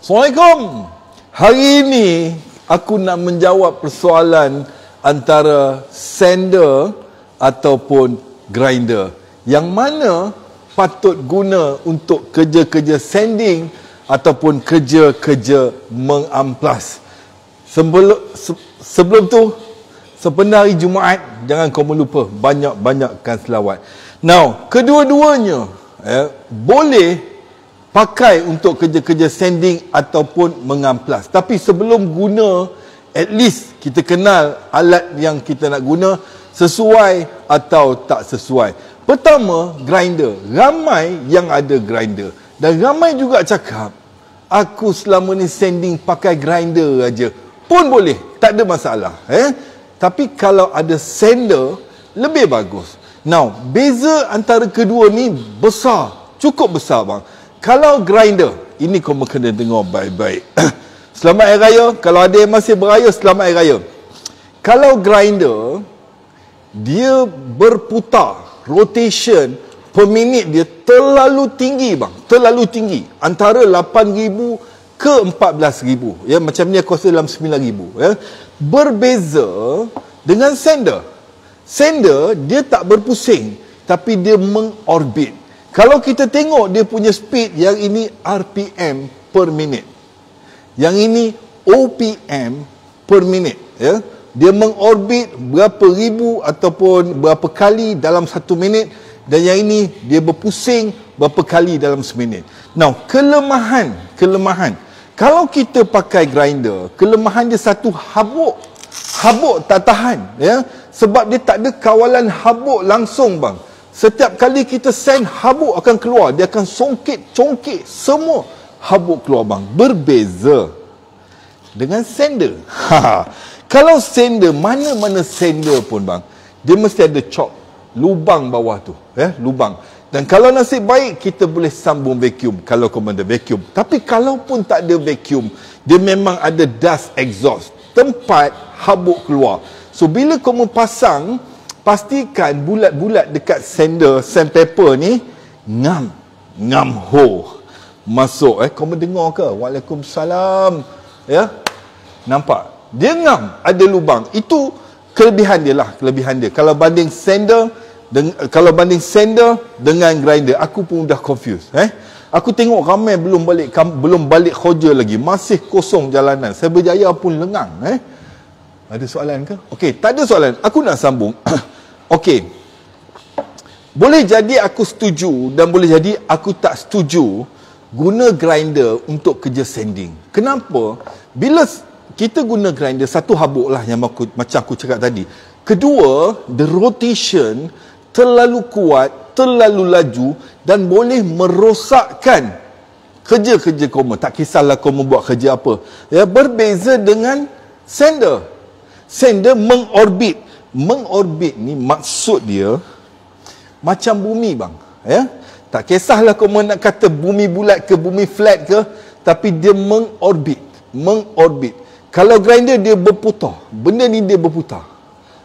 Assalamualaikum. Hari ini aku nak menjawab persoalan antara sander ataupun grinder. Yang mana patut guna untuk kerja-kerja sanding ataupun kerja-kerja mengamplas. Sebelum tu, sebenar hari Jumaat, jangan kau lupa banyak-banyakkan selawat. Now, kedua-duanya boleh pakai untuk kerja-kerja sanding ataupun mengamplas. Tapi sebelum guna, at least kita kenal alat yang kita nak guna sesuai atau tak sesuai. Pertama, grinder. Ramai yang ada grinder. Dan ramai juga cakap, aku selama ni sanding pakai grinder aja. Pun boleh, tak ada masalah. Tapi kalau ada sander, lebih bagus. Now, beza antara kedua ni besar. Cukup besar bang. Kalau grinder, ini kau kena dengar baik-baik. Selamat Hari Raya. Kalau ada yang masih beraya, selamat Hari Raya. Kalau grinder, dia berputar, rotation per minit dia terlalu tinggi bang. Terlalu tinggi. Antara 8,000 ke 14,000. Ya, macam ni aku rasa dalam 9,000. Ya. Berbeza dengan sander. Sander, dia tak berpusing, tapi dia mengorbit. Kalau kita tengok dia punya speed, yang ini RPM per minit. Yang ini OPM per minit. Ya. Dia mengorbit berapa ribu ataupun berapa kali dalam 1 minit. Dan yang ini dia berpusing berapa kali dalam seminit. Now, kelemahan. Kalau kita pakai grinder, kelemahan dia satu, habuk. Habuk tak tahan. Ya. Sebab dia tak ada kawalan habuk langsung bang. Setiap kali kita sand, habuk akan keluar. Dia akan congkit, semua habuk keluar bang. Berbeza dengan sander. Kalau sander, mana-mana sander pun bang, dia mesti ada chop, lubang bawah tu. Lubang. Dan kalau nasib baik, kita boleh sambung vacuum. Kalau kau ada vacuum. Tapi kalau pun tak ada vacuum, dia memang ada dust exhaust. Tempat habuk keluar. So, bila kau pasang, pastikan bulat-bulat dekat sandpaper ni ngam ho masuk. Kau mendengar ke? Waalaikumsalam. Ya, nampak dia ngam, ada lubang. Itu kelebihan dia lah, kelebihan dia. Kalau banding sander dengan grinder, aku pun dah confused. Aku tengok ramai belum balik kerja lagi, masih kosong jalanan. Saya Berjaya pun lengang. Ada soalan ke? Okey, tak ada soalan. Aku nak sambung. Okey. Boleh jadi aku setuju dan boleh jadi aku tak setuju guna grinder untuk kerja sanding. Kenapa? Bila kita guna grinder, satu habuk lah yang macam aku cakap tadi. Kedua, the rotation terlalu kuat, terlalu laju dan boleh merosakkan kerja-kerja kamu. Tak kisahlah kamu buat kerja apa. Ya, berbeza dengan sander. Sander mengorbit. Mengorbit ni maksud dia macam bumi bang. Ya? Tak kisahlah kamu nak kata bumi bulat ke bumi flat ke, tapi dia mengorbit. Mengorbit. Kalau grinder dia berputar. Benda ni dia berputar.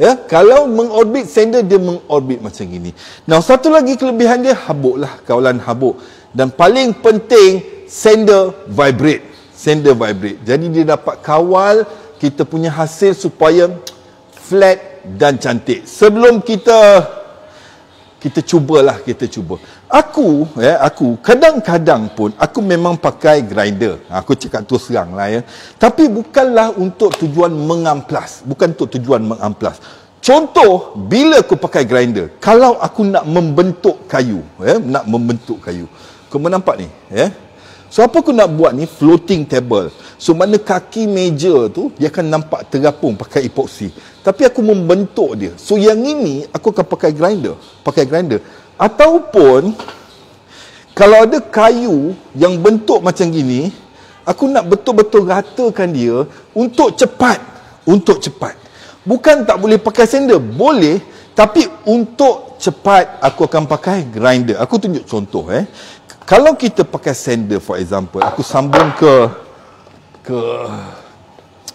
Ya? Kalau mengorbit sander, dia mengorbit macam gini. Now, satu lagi kelebihan dia, habuk lah. Kawalan habuk. Dan paling penting, sander vibrate. Sander vibrate. Jadi dia dapat kawal kita punya hasil supaya flat dan cantik. Sebelum kita cubalah, kita cuba. Aku kadang-kadang pun aku memang pakai grinder. Aku cakap terus terang lah ya. Tapi bukanlah untuk tujuan mengamplas. Bukan untuk tujuan mengamplas. Contoh, bila aku pakai grinder, kalau aku nak membentuk kayu, nak membentuk kayu. Kau nampak ni, ya? So, apa aku nak buat ni? Floating table. So, mana kaki meja tu, dia akan nampak terapung pakai epoxy. Tapi aku membentuk dia. So, yang ini, aku akan pakai grinder. Pakai grinder. Ataupun, kalau ada kayu yang bentuk macam gini, aku nak betul-betul ratakan dia untuk cepat. Untuk cepat. Bukan tak boleh pakai sander. Boleh. Tapi untuk cepat, aku akan pakai grinder. Aku tunjuk contoh. Kalau kita pakai sander, for example, aku sambung ke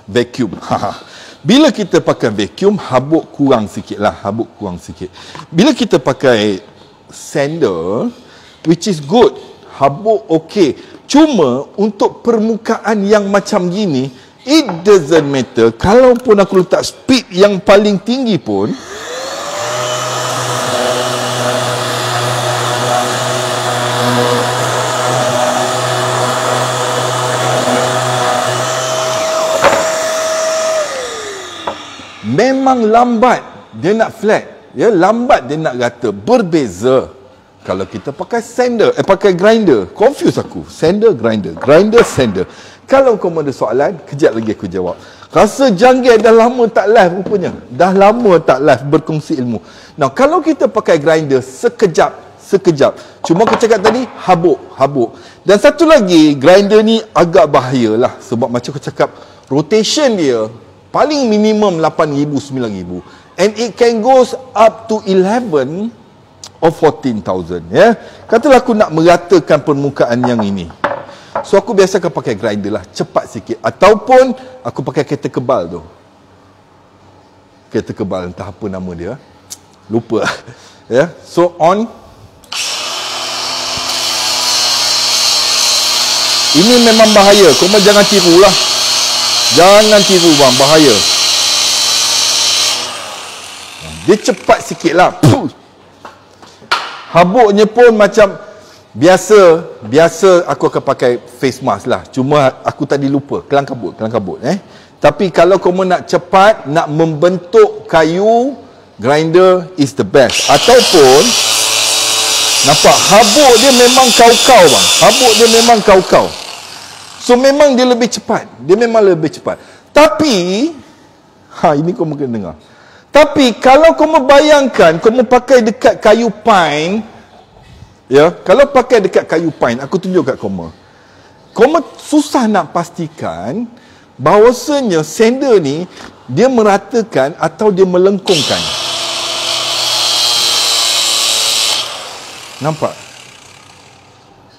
vacuum. Bila kita pakai vacuum, habuk kurang sikit lah. Habuk kurang sikit. Bila kita pakai sander, which is good, habuk okey. Cuma untuk permukaan yang macam gini, it doesn't matter. Kalaupun aku letak speed yang paling tinggi pun, memang lambat dia nak flat, ya, lambat dia nak rata. Berbeza kalau kita pakai sander, pakai grinder. Confuse aku. Sander, grinder, grinder, sander. Kalau kau ada soalan, kejap lagi aku jawab. Rasa Janggil dah lama tak live rupanya. Dah lama tak live berkongsi ilmu. Nah, kalau kita pakai grinder, sekejap. Cuma aku cakap tadi, habuk. Dan satu lagi, grinder ni agak bahaya lah. Sebab macam aku cakap, rotation dia paling minimum 8,000, 9,000. And it can goes up to 11 or 14,000. Ya. Katalah aku nak meratakan permukaan yang ini. So aku biasakan pakai grinder lah, cepat sikit. Ataupun aku pakai kereta kebal tu. Kereta kebal, entah apa nama dia. Lupa. Ya. So on. Ini memang bahaya. Kau jangan tiru lah. Jangan tiru bang, bahaya. Dia cepat sikit lah. Habuknya pun macam biasa aku akan pakai face mask lah. Cuma aku tadi lupa, kelang kabut. Tapi kalau kamu nak cepat, nak membentuk kayu, grinder is the best. Ataupun nampak habuk dia memang kau-kau bang. Habuk dia memang kau-kau. So memang dia lebih cepat. Tapi ini kau mungkin dengar. Tapi kalau kau bayangkan kau pakai dekat kayu pine, ya, kalau pakai dekat kayu pine, aku tunjuk kat kau. Kau susah nak pastikan bahawasanya sander ni dia meratakan atau dia melengkungkan. Nampak?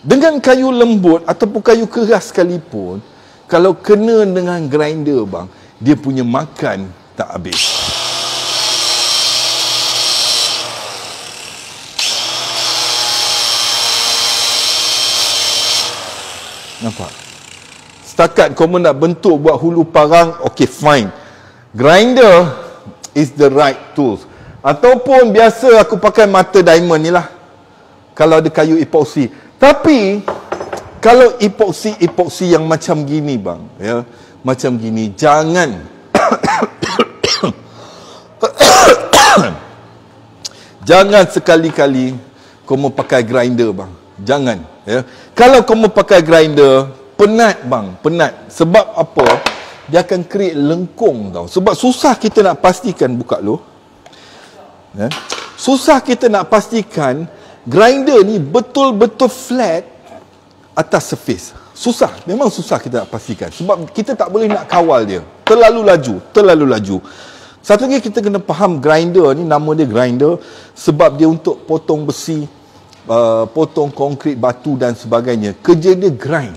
Dengan kayu lembut ataupun kayu keras sekalipun, kalau kena dengan grinder bang, dia punya makan tak habis. Nampak? Setakat kau nak bentuk buat hulu parang, okay fine. Grinder is the right tools. Ataupun biasa aku pakai mata diamond ni lah. Kalau ada kayu epoxy. Tapi kalau epoxy yang macam gini bang, ya, macam gini, jangan jangan sekali-kali kau mau pakai grinder bang. Jangan, ya. Kalau kau mau pakai grinder, penat bang, penat. Sebab apa? Dia akan create lengkung tau. Sebab susah kita nak pastikan, buka lu. Ya. Susah kita nak pastikan grinder ni betul-betul flat atas surface. Susah, memang susah kita nak pastikan. Sebab kita tak boleh nak kawal dia. Terlalu laju. Satu lagi kita kena faham grinder ni, nama dia grinder sebab dia untuk potong besi, potong konkrit, batu dan sebagainya. Kerja dia grind,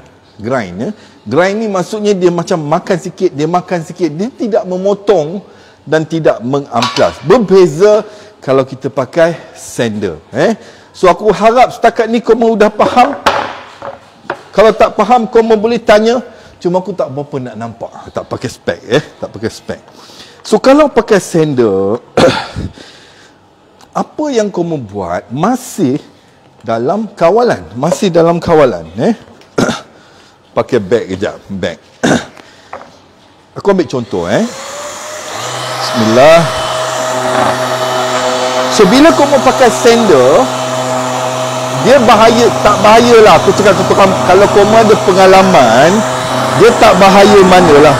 ya. Grind ni maksudnya dia macam makan sikit, dia tidak memotong dan tidak mengamplas. Berbeza kalau kita pakai sander, So aku harap setakat ni kau dah faham. Kalau tak faham kau boleh tanya. Cuma aku tak berapa nak nampak. Tak pakai spek. So kalau pakai sander, apa yang kau buat masih dalam kawalan. Pakai bag kejap. Aku ambil contoh. Bismillah. So bila kau mau pakai sander, dia bahaya, tak bahaya lah. Aku cakap kalau kau ada pengalaman, dia tak bahaya mana lah.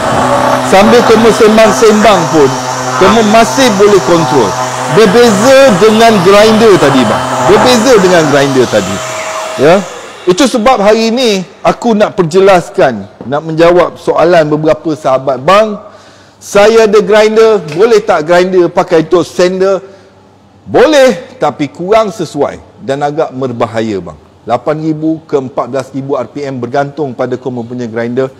Sambil kau sembang-sembang pun, kau masih boleh kontrol. Berbeza dengan grinder tadi bang. Ya. Itu sebab hari ini aku nak perjelaskan, nak menjawab soalan beberapa sahabat. Bang, saya ada grinder, boleh tak grinder pakai untuk sander? Boleh, tapi kurang sesuai dan agak berbahaya bang. 8,000 ke 14,000 RPM bergantung pada kau mempunyai grinder.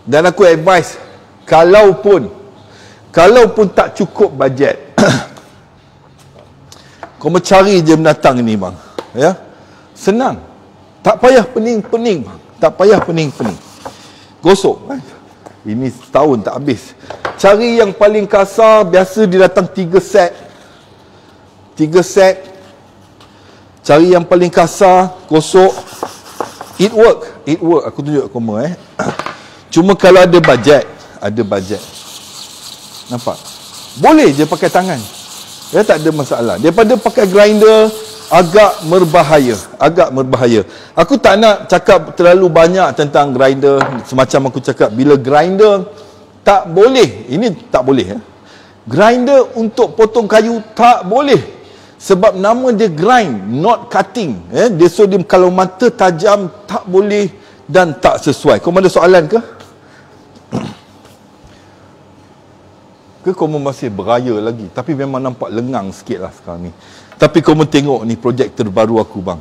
Dan aku advise, kalaupun tak cukup bajet, kau mencari je binatang ni bang, ya. Senang. Tak payah pening bang. Tak payah pening-pening. Gosok. Ini setahun tak habis. Cari yang paling kasar. Biasa dia datang 3 set. 3 set. Cari yang paling kasar. Gosok. It work. Aku tunjuk koma Cuma kalau ada bajet. Nampak? Boleh je pakai tangan. Tak ada masalah. Daripada pakai grinder, agak berbahaya. Aku tak nak cakap terlalu banyak tentang grinder. Semacam aku cakap, bila grinder tak boleh. Ini tak boleh. Grinder untuk potong kayu tak boleh. Sebab nama dia grind, not cutting. Dia sodium, kalau mata tajam tak boleh dan tak sesuai. Kau ada soalan ke? Ke kamu masih beraya lagi? Tapi memang nampak lengang sikit lah sekarang ni. Tapi kamu tengok ni projek terbaru aku bang.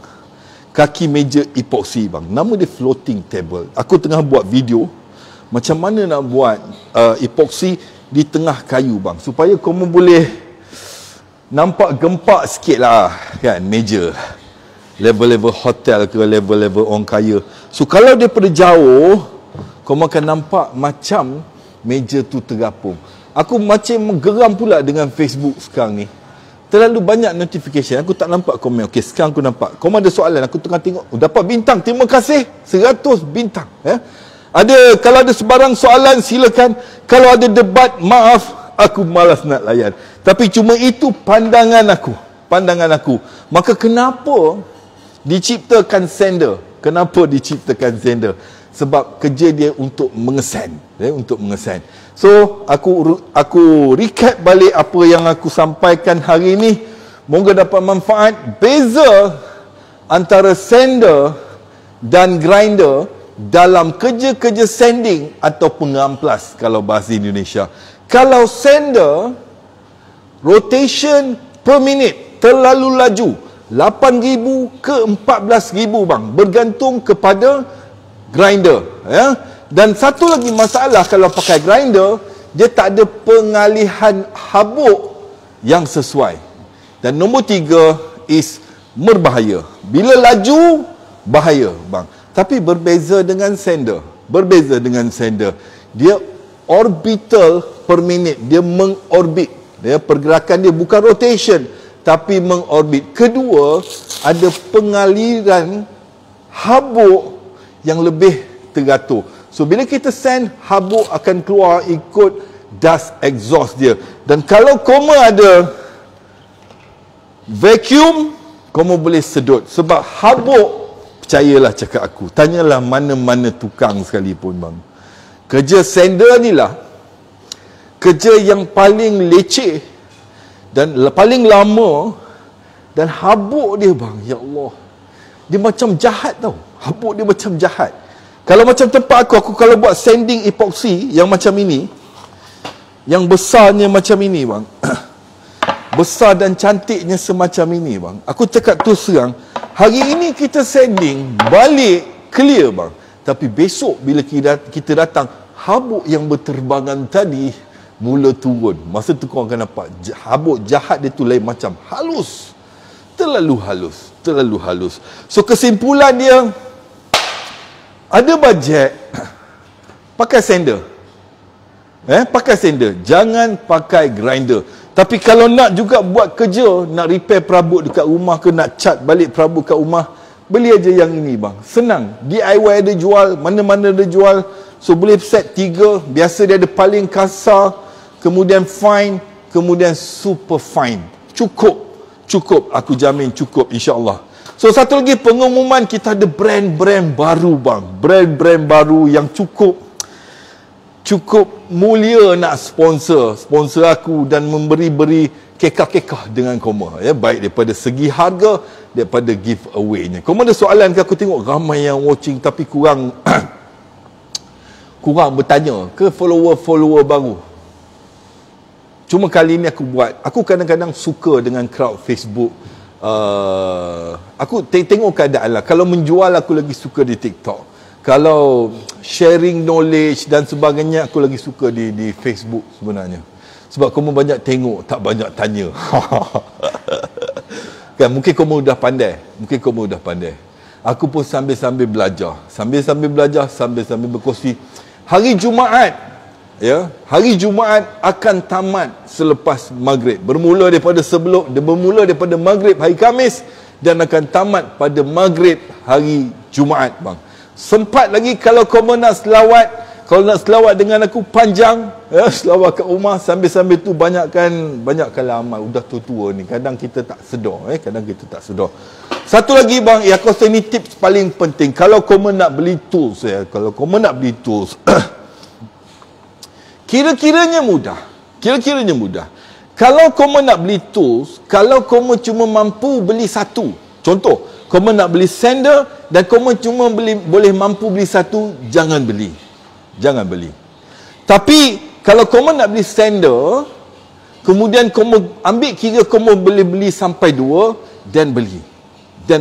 Kaki meja epoxy bang. Nama dia floating table. Aku tengah buat video macam mana nak buat epoxy di tengah kayu bang. Supaya kamu boleh nampak gempak sikit lah kan meja. Level-level hotel ke level-level orang kaya. So kalau daripada jauh, kamu akan nampak macam meja tu terapung. Aku macam menggeram pula dengan Facebook sekarang ni. Terlalu banyak notification. Aku tak nampak komen. Okey, sekarang aku nampak. Kau ada soalan, aku tengah tengok. Dapat bintang. Terima kasih. 100 bintang. Kalau ada sebarang soalan, silakan. Kalau ada debat, maaf, aku malas nak layan. Tapi cuma itu pandangan aku. Maka kenapa diciptakan sender? Sebab kerja dia untuk mengesan. So, aku recap balik apa yang aku sampaikan hari ini. Moga dapat manfaat. Beza antara sender dan grinder dalam kerja-kerja sanding atau pengamplas kalau bahasa Indonesia. Kalau sender, rotation per minit terlalu laju. 8,000 ke 14,000 bang. Bergantung kepada grinder. Dan satu lagi masalah kalau pakai grinder, dia tak ada pengalihan habuk yang sesuai. Dan nombor 3 is berbahaya. Bila laju, bahaya bang. Tapi berbeza dengan sender. Dia orbital per minit. Dia mengorbit. Pergerakan dia bukan rotation, tapi mengorbit. Kedua, ada pengaliran habuk yang lebih teratur. So bila kita send, habuk akan keluar ikut dust exhaust dia. Dan kalau kamu ada vacuum, kamu boleh sedut. Sebab habuk, percayalah cakap aku, tanyalah mana-mana tukang sekalipun bang. Kerja sender ni lah kerja yang paling leceh dan paling lama. Dan habuk dia bang, ya Allah, dia macam jahat tau. Habuk dia macam jahat. Kalau macam tempat aku kalau buat sanding epoxy yang macam ini, yang besarnya macam ini bang, besar dan cantiknya semacam ini bang, aku cakap tu serang, hari ini kita sanding balik clear bang. Tapi besok bila kita datang, habuk yang berterbangan tadi mula turun. Masa tu kau akan nampak habuk jahat dia tu lain macam. Halus. Terlalu halus. So kesimpulan dia, ada bajet, pakai sander. Pakai sander. Jangan pakai grinder. Tapi kalau nak juga buat kerja, nak repair perabot dekat rumah ke, nak cat balik perabot kat rumah, beli aja yang ini bang. Senang. DIY ada jual, mana-mana ada jual. So boleh set 3. Biasa dia ada paling kasar, kemudian fine, kemudian super fine. Cukup. Aku jamin cukup, insyaAllah. So satu lagi pengumuman, kita ada brand-brand baru bang. Brand-brand baru yang cukup mulia nak sponsor aku dan memberi kekah-kekah dengan koma. Baik daripada segi harga, daripada giveaway-nya. Koma ada soalan ke? Aku tengok ramai yang watching tapi kurang bertanya ke follower baru. Cuma kali ni aku buat. Aku kadang-kadang suka dengan crowd Facebook. Aku tengok keadaan lah. Kalau menjual, aku lagi suka di TikTok. Kalau sharing knowledge dan sebagainya, aku lagi suka di Facebook sebenarnya. Sebab kamu banyak tengok, tak banyak tanya. Kan, mungkin kamu dah pandai. Aku pun sambil-sambil belajar. Sambil-sambil belajar, sambil-sambil berkongsi. Hari Jumaat, ya, hari Jumaat akan tamat selepas maghrib. Bermula daripada maghrib hari Khamis dan akan tamat pada maghrib hari Jumaat, bang. Sempat lagi kalau kau nak selawat, kalau nak selawat dengan aku panjang, ya, selawat kat rumah sambil-sambil tu banyakkanlah amal. Udah tua-tua ni, kadang kita tak sedar, kadang kita tak sedar. Satu lagi bang, yang aku rasa ni tips paling penting. Kalau kau nak beli tools, kira-kiranya mudah. Kalau kau nak beli tools, kalau kau cuma mampu beli satu, contoh, kau nak beli sander dan kau cuma boleh mampu beli satu, jangan beli. Tapi kalau kau nak beli sander, kemudian kau ambil kira kau boleh beli sampai 2, dan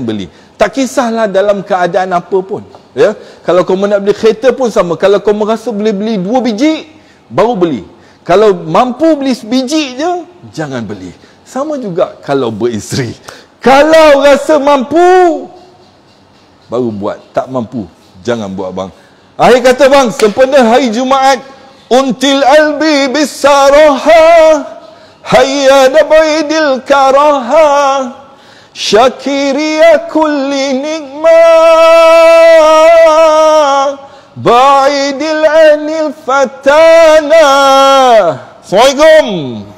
beli. Tak kisahlah dalam keadaan apa pun, ya. Kalau kau nak beli kereta pun sama. Kalau kau merasa boleh beli 2 biji, baru beli. Kalau mampu beli sebiji je, jangan beli. Sama juga kalau beristeri. Kalau rasa mampu, baru buat. Tak mampu, jangan buat, bang. Akhir kata, bang, sempena hari Jumaat, until albi bisaraha, hayya nabaidil karaha, syakiriya kulli nikmah, ba'idil anil fatana. Assalamualaikum.